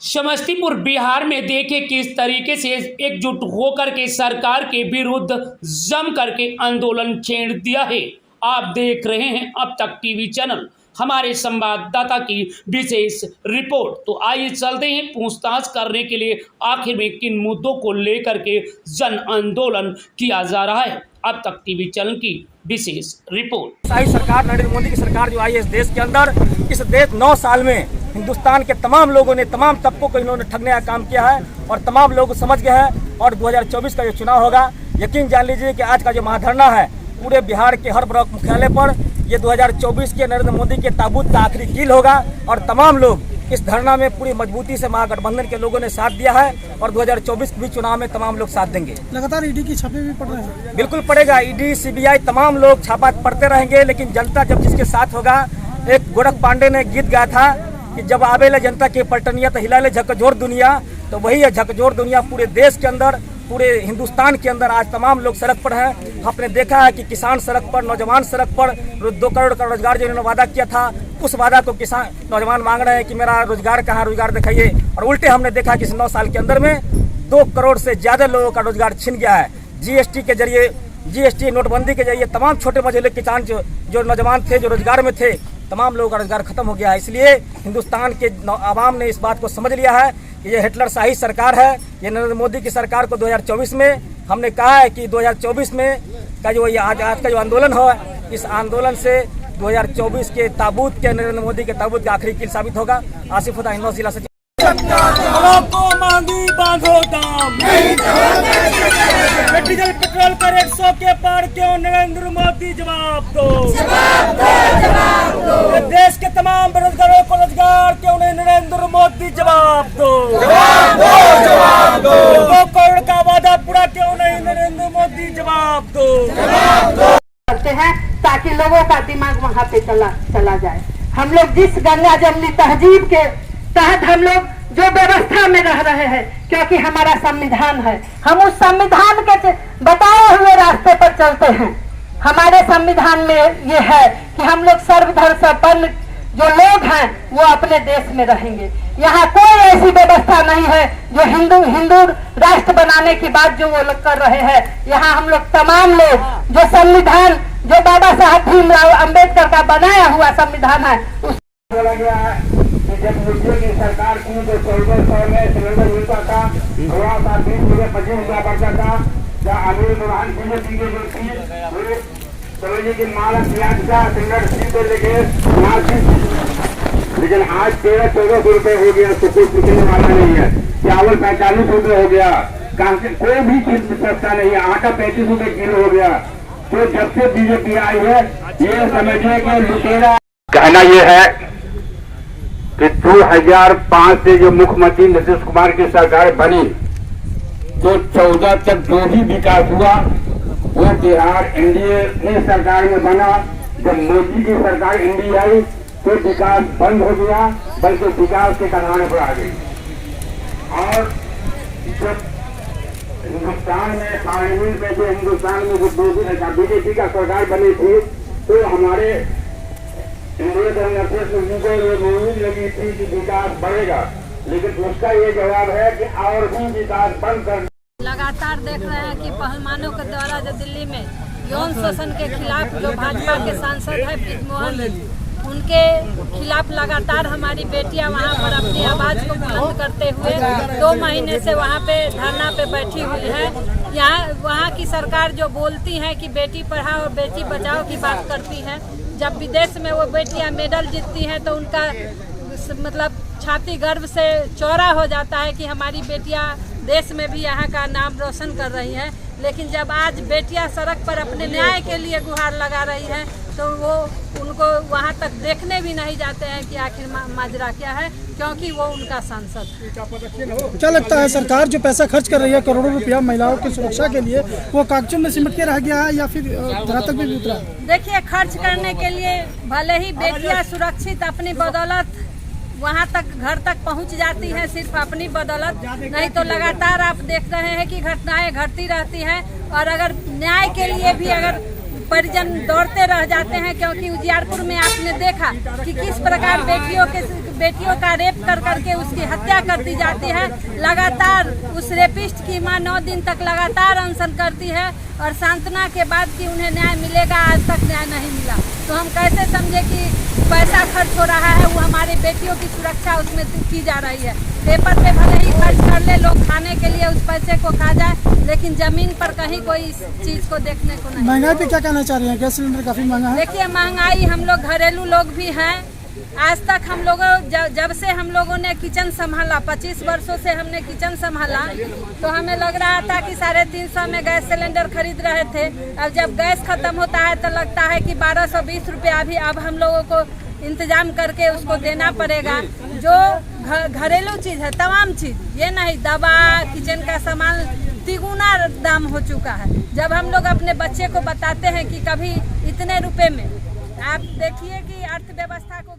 समस्तीपुर बिहार में देखे किस तरीके से एकजुट होकर के सरकार के विरुद्ध जम करके आंदोलन छेड़ दिया है। आप देख रहे हैं अब तक टीवी चैनल, हमारे संवाददाता की विशेष रिपोर्ट। तो आइए चलते हैं पूछताछ करने के लिए आखिर में किन मुद्दों को लेकर के जन आंदोलन किया जा रहा है। अब तक टीवी चैनल की विशेष रिपोर्ट। शाही सरकार नरेंद्र मोदी की सरकार जो आई है इस देश के अंदर, इस देश 9 साल में हिंदुस्तान के तमाम लोगों ने, तमाम तबकों को इन्होंने ठगने का काम किया है और तमाम लोग समझ गए हैं। और 2024 का जो चुनाव होगा, यकीन जान लीजिए कि आज का जो महाधरना है पूरे बिहार के हर ब्लॉक मुख्यालय पर, ये 2024 के नरेंद्र मोदी के ताबूत का आखिरी कील होगा। और तमाम लोग इस धरना में पूरी मजबूती से महागठबंधन के लोगों ने साथ दिया है और 2024 के भी चुनाव में तमाम लोग साथ देंगे। लगातार ईडी की छापे भी पड़ रहे हैं। बिल्कुल पड़ेगा, ईडी सीबीआई तमाम लोग छापा पड़ते रहेंगे, लेकिन जनता जब जिसके साथ होगा। एक गोरख पांडे ने गीत गाया था कि जब आवेला जनता की पलटनिया तो हिला ले झकझोर दुनिया, तो वही है झकझोर दुनिया। पूरे देश के अंदर, पूरे हिंदुस्तान के अंदर आज तमाम लोग सड़क पर हैं। आपने देखा है कि किसान सड़क पर, नौजवान सड़क पर 2 करोड़ का रोजगार जो इन्होंने वादा किया था, उस वादा को किसान नौजवान मांग रहे हैं कि मेरा रोजगार कहाँ, रोजगार दिखाइए। और उल्टे हमने देखा कि इस 9 साल के अंदर में 2 करोड़ से ज्यादा लोगों का रोजगार छिन गया है। जीएसटी के जरिए, जीएसटी नोटबंदी के जरिए तमाम छोटे मझोले किसान जो नौजवान थे, जो रोजगार में थे, तमाम लोगों का रोजगार खत्म हो गया है। इसलिए हिंदुस्तान के आवाम ने इस बात को समझ लिया है कि ये हिटलर शाही सरकार है। ये नरेंद्र मोदी की सरकार को 2024 में हमने कहा है कि 2024 में का जो ये आज का जो आंदोलन हो, इस आंदोलन से 2024 के ताबूत के, नरेंद्र मोदी के ताबूत का आखिरी कील साबित होगा। आसिफ हुदा, हिंदौन जिला से। मांगी बांधो दाम, डीजल पेट्रोल पर 100 के पार क्यों नरेंद्र मोदी जवाब दो। देश के तमाम बेरोजगारों को रोजगार क्यों नहीं नरेंद्र मोदी जवाब दो। 2 करोड़ का वादा पूरा क्यों नहीं नरेंद्र मोदी जवाब दो। करते हैं ताकि लोगों का दिमाग वहाँ पे चला जाए। हम लोग जिस गंगा जमनी तहजीब के तहत हम लोग जो व्यवस्था में रह रहे हैं, क्योंकि हमारा संविधान है, हम उस संविधान के बताए हुए रास्ते पर चलते हैं। हमारे संविधान में ये है कि हम लोग सर्वधर्म संपन्न जो लोग हैं वो अपने देश में रहेंगे। यहाँ कोई ऐसी व्यवस्था नहीं है जो हिंदू राष्ट्र बनाने की बात जो वो लोग कर रहे हैं। यहाँ हम लोग तमाम लोग जो संविधान, जो बाबा साहब भीमराव अम्बेडकर का बनाया हुआ संविधान है, उस जब मोदी की सरकार की तो 1400 में सिलेंडर मिलता था, थोड़ा सा 20 रुपये 25 रुपया पड़ता था। जब अमीर प्रधान बीजेपी के जो थी, सरोजी की माला प्याज का सिलेंडर सीधे लेके, लेकिन आज 1300-1400 रुपये हो गया तो कुछ निकलने वाला नहीं है। चावल 45 रुपये हो गया, कोई भी चीज सस्ता नहीं है। आटा 35 रुपये किलो हो गया। तो जब से बीजेपी आई है, ये समझिए कि लुटेरा। कहना यह है कि 2005 से जो मुख्यमंत्री नीतीश कुमार की सरकार बनी, तो 14 तक जो भी विकास हुआ वो बिहार एनडीए की सरकार में बना। जब मोदी की सरकार एनडीए आई तो विकास बंद हो गया, बल्कि विकास के कनारे पर आ गई। और जब हिंदुस्तान में पार्लियामेंट में जो हिंदुस्तान में बीजेपी का सरकार बनी थी, तो हमारे उम्मीद लगी थी कि विकास बढ़ेगा, लेकिन उसका ये जवाब है कि और भी विकास बंद कर। लगातार देख रहे हैं कि पहलवानों के द्वारा जो दिल्ली में यौन शोषण के खिलाफ जो भाजपा के सांसद है ब्रिजमोहन, उनके खिलाफ लगातार हमारी बेटियां वहां पर अपनी आवाज को बुलंद करते हुए 2 महीने से वहां पे धरना पे बैठी हुई है। वहाँ की सरकार जो बोलती है कि बेटी पढ़ाओ और बेटी बचाओ की बात करती है, जब विदेश में वो बेटियां मेडल जीतती हैं तो उनका मतलब छाती गर्व से चौड़ा हो जाता है कि हमारी बेटियां देश में भी यहाँ का नाम रोशन कर रही हैं। लेकिन जब आज बेटियां सड़क पर अपने न्याय के लिए गुहार लगा रही हैं, तो वो उनको वहाँ तक देखने भी नहीं जाते हैं कि आखिर माजरा क्या है, क्योंकि वो उनका सांसद है। क्या लगता है सरकार जो पैसा खर्च कर रही है करोड़ों रुपया महिलाओं की सुरक्षा के लिए, वो कागजों में सिमट के रह गया है या फिर धरातल भी उतरा? देखिए, खर्च करने के लिए भले ही बेटियां सुरक्षित अपनी बदौलत वहां तक, घर तक पहुंच जाती हैं, सिर्फ अपनी बदौलत, नहीं तो लगातार आप देख रहे हैं कि घटनाएं घटती रहती हैं। और अगर न्याय के लिए भी अगर परिजन दौड़ते रह जाते हैं, क्योंकि उजियारपुर में आपने देखा कि किस प्रकार बेटियों का रेप कर करके उसकी हत्या कर दी जाती है। लगातार उस रेपिस्ट की मां 9 दिन तक लगातार अनशन करती है और सांत्वना के बाद कि उन्हें न्याय मिलेगा, आज तक न्याय नहीं मिला। तो हम कैसे समझे कि पैसा खर्च हो रहा है, वो हमारी बेटियों की सुरक्षा उसमें की जा रही है। पेपर पे भले ही खर्च कर ले लोग, खाने के लिए उस पैसे को खा जाए, लेकिन जमीन पर कहीं कोई इस चीज को देखने को नहीं। महंगाई पे क्या कहना चाह रही हैं? गैस सिलेंडर काफी महंगा है। देखिए महंगाई, हम लोग घरेलू लोग भी हैं। आज तक हम लोगों जब से हम लोगों ने किचन संभाला, 25 वर्षों से हमने किचन संभाला, तो हमें लग रहा था कि 350 में गैस सिलेंडर खरीद रहे थे। अब जब गैस खत्म होता है तो लगता है कि 1220 रुपया भी अब हम लोगों को इंतजाम करके उसको देना पड़ेगा। जो घरेलू चीज़ है, तमाम चीज़, ये नहीं दवा, किचन का सामान तिगुना दाम हो चुका है। जब हम लोग अपने बच्चे को बताते हैं कि कभी इतने रुपए में, आप देखिए कि अर्थव्यवस्था को